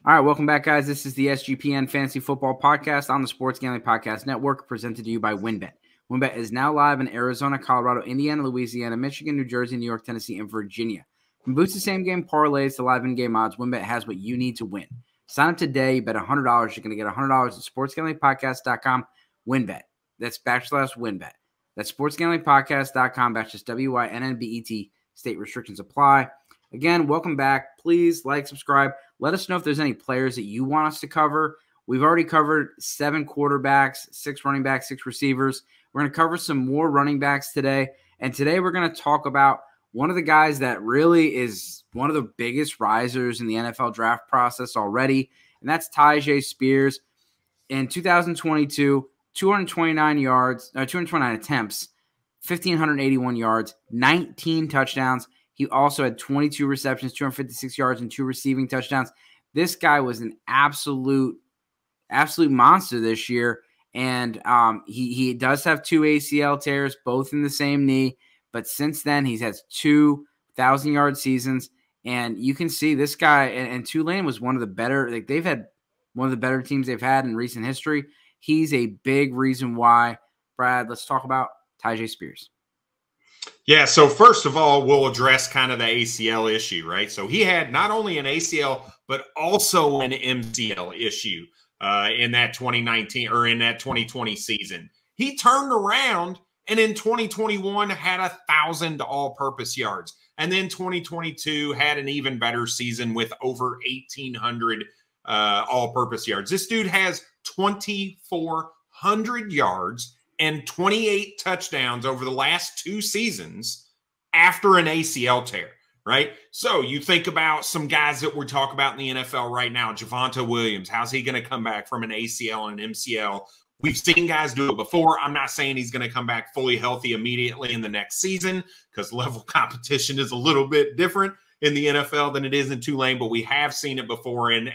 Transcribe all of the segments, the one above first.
All right, welcome back, guys. This is the SGPN Fantasy Football Podcast on the Sports Gambling Podcast Network, presented to you by WynnBET. WynnBET is now live in Arizona, Colorado, Indiana, Louisiana, Michigan, New Jersey, New York, Tennessee, and Virginia. From boosted same-game parlays to live in-game odds, WynnBET has what you need to win. Sign up today. Bet $100. You're going to get $100 at sportsgamblingpodcast.com. WynnBET. That's /WynnBET. That's sportsgamblingpodcast.com. WYNNBET. State restrictions apply. Again, welcome back. Please like, subscribe. Let us know if there's any players that you want us to cover. We've already covered 7 quarterbacks, 6 running backs, 6 receivers. We're going to cover some more running backs today. And today we're going to talk about one of the guys that really is one of the biggest risers in the NFL draft process already, and that's Tyjae Spears. In 2022, 229 attempts, 1,581 yards, 19 touchdowns. He also had 22 receptions, 256 yards, and 2 receiving touchdowns. This guy was an absolute monster this year, and he does have 2 ACL tears, both in the same knee. But since then, he's had 2 1,000-yard seasons, and you can see this guy. And Tulane was one of the better. Like, they've had one of the better teams they've had in recent history. He's a big reason why. Brad, let's talk about Tyjae Spears. Yeah, so first of all, we'll address kind of the ACL issue, right? So he had not only an ACL, but also an MCL issue in that 2019 or in that 2020 season. He turned around and in 2021 had 1,000 all-purpose yards. And then 2022 had an even better season with over 1,800 all-purpose yards. This dude has 2,400 yards and 28 touchdowns over the last 2 seasons after an ACL tear, right? So you think about some guys that we talk about in the NFL right now, Javonte Williams. How's he going to come back from an ACL and an MCL? We've seen guys do it before. I'm not saying he's going to come back fully healthy immediately in the next season because level competition is a little bit different in the NFL than it is in Tulane, but we have seen it before, and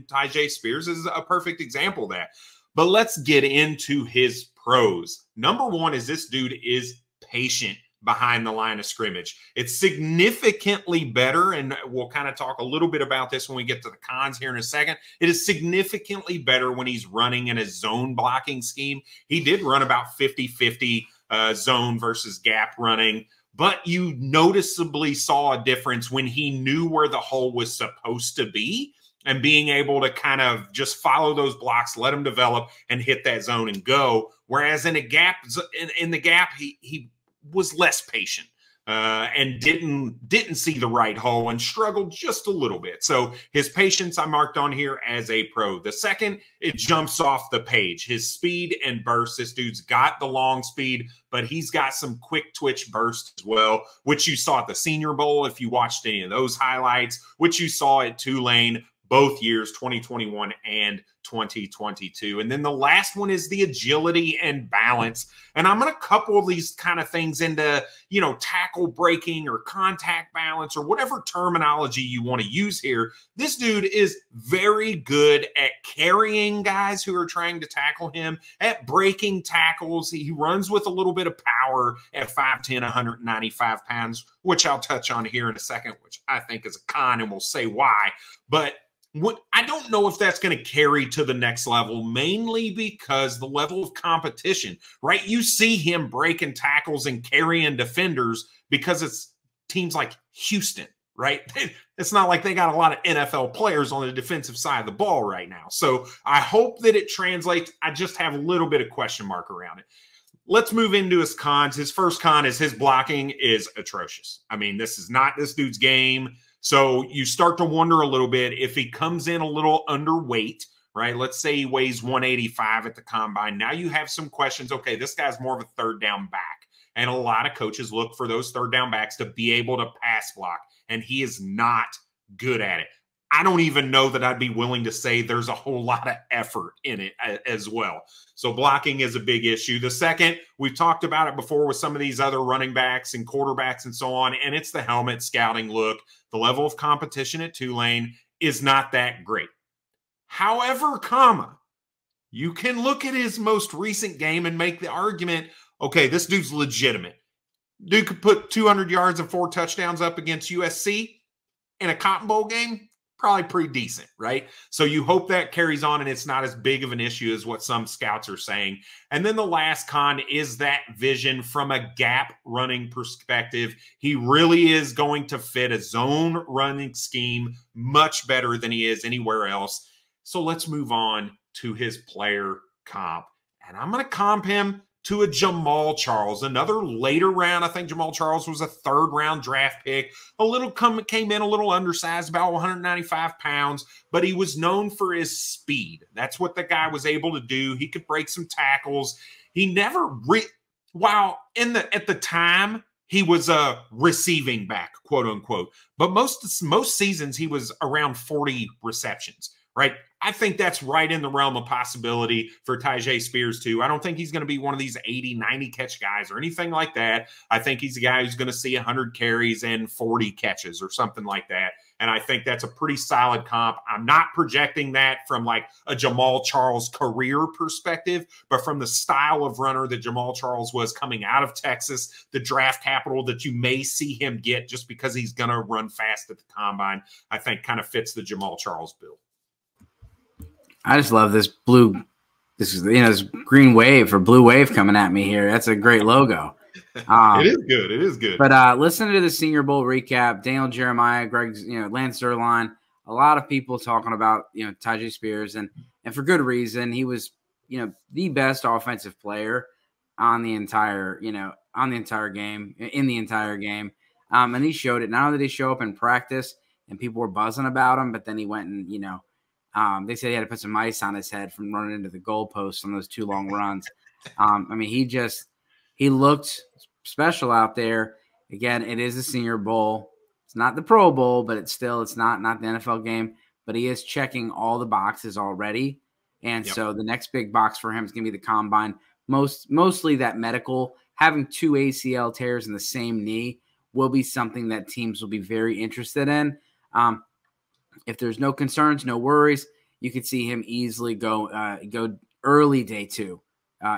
Tyjae Spears is a perfect example of that. But let's get into his pros. Number one is this dude is patient behind the line of scrimmage. It's significantly better, and we'll kind of talk a little bit about this when we get to the cons here in a second. It is significantly better when he's running in a zone blocking scheme. He did run about 50-50 zone versus gap running, but you noticeably saw a difference when he knew where the hole was supposed to be and being able to kind of just follow those blocks, let them develop, and hit that zone and go. Whereas in a gap, in the gap, he was less patient and didn't see the right hole and struggled just a little bit. So his patience I marked on here as a pro. The second, it jumps off the page. His speed and burst. This dude's got the long speed, but he's got some quick twitch burst as well, which you saw at the Senior Bowl if you watched any of those highlights, which you saw at Tulane both years, 2021 and 2022. And then the last one is the agility and balance. And I'm going to couple these kind of things into, tackle breaking or contact balance or whatever terminology you want to use here. This dude is very good at carrying guys who are trying to tackle him, at breaking tackles. He runs with a little bit of power at 5'10", 195 pounds, which I'll touch on here in a second, which I think is a con, and we'll say why. But I don't know if that's going to carry to the next level, mainly because the level of competition, right? You see him breaking tackles and carrying defenders because it's teams like Houston, right? It's not like they got a lot of NFL players on the defensive side of the ball right now. So I hope that it translates. I just have a little bit of question mark around it. Let's move into his cons. His first con is his blocking is atrocious. I mean, this is not this dude's game. So you start to wonder a little bit if he comes in a little underweight, right? Let's say he weighs 185 at the combine. Now you have some questions. Okay, this guy's more of a third down back. And a lot of coaches look for those third down backs to be able to pass block. And he is not good at it. I don't even know that I'd be willing to say there's a whole lot of effort in it as well. So blocking is a big issue. The second, we've talked about it before with some of these other running backs and quarterbacks and so on, and it's the helmet scouting look. The level of competition at Tulane is not that great. However, you can look at his most recent game and make the argument, okay, this dude's legitimate. Dude could put 200 yards and 4 touchdowns up against USC in a Cotton Bowl game. probably pretty decent, right? So you hope that carries on and it's not as big of an issue as what some scouts are saying. And then the last con is that vision from a gap running perspective. He really is going to fit a zone running scheme much better than he is anywhere else. So let's move on to his player comp. And I'm going to comp him to a Jamal Charles, another later round. I think Jamal Charles was a 3rd round draft pick. Came in a little undersized, about 195 pounds, but he was known for his speed. That's what the guy was able to do. He could break some tackles. He never, while at the time he was a receiving back, quote unquote, but most seasons he was around 40 receptions. Right. I think that's right in the realm of possibility for Tyjae Spears, too. I don't think he's going to be one of these 80, 90 catch guys or anything like that. I think he's a guy who's going to see 100 carries and 40 catches or something like that. And I think that's a pretty solid comp. I'm not projecting that from like a Jamal Charles career perspective, but from the style of runner that Jamal Charles was coming out of Texas, the draft capital that you may see him get just because he's going to run fast at the combine, I think kind of fits the Jamal Charles bill. I just love this this green wave or blue wave coming at me here. That's a great logo. It is good. It is good. But listen to the Senior Bowl recap. Daniel Jeremiah, Lance Zierlein, a lot of people talking about, Tyjae Spears and for good reason. He was, the best offensive player on the entire game, in the entire game. And he showed it. Not only did he show up in practice and people were buzzing about him, but then he went and, they said he had to put some ice on his head from running into the goalposts on those 2 long runs. He looked special out there. Again, it is a Senior Bowl. It's not the Pro Bowl, but it's not the NFL game. But he is checking all the boxes already. And so the next big box for him is going to be the combine. Mostly that medical. Having 2 ACL tears in the same knee will be something that teams will be very interested in. If there's no concerns, no worries, you could see him easily go early day 2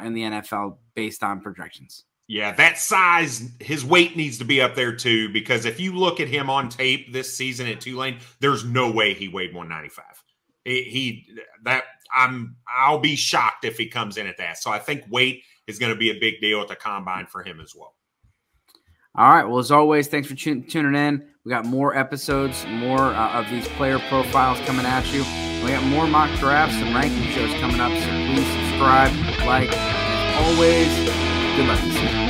in the NFL based on projections. Yeah, that size, his weight needs to be up there too, because if you look at him on tape this season at Tulane, there's no way he weighed 195. I'll be shocked if he comes in at that. So I think weight is going to be a big deal at the combine for him as well. All right. Well, as always, thanks for tuning in. We got more episodes, more of these player profiles coming at you. We got more mock drafts and ranking shows coming up. So please subscribe, like, and as always, good luck this year.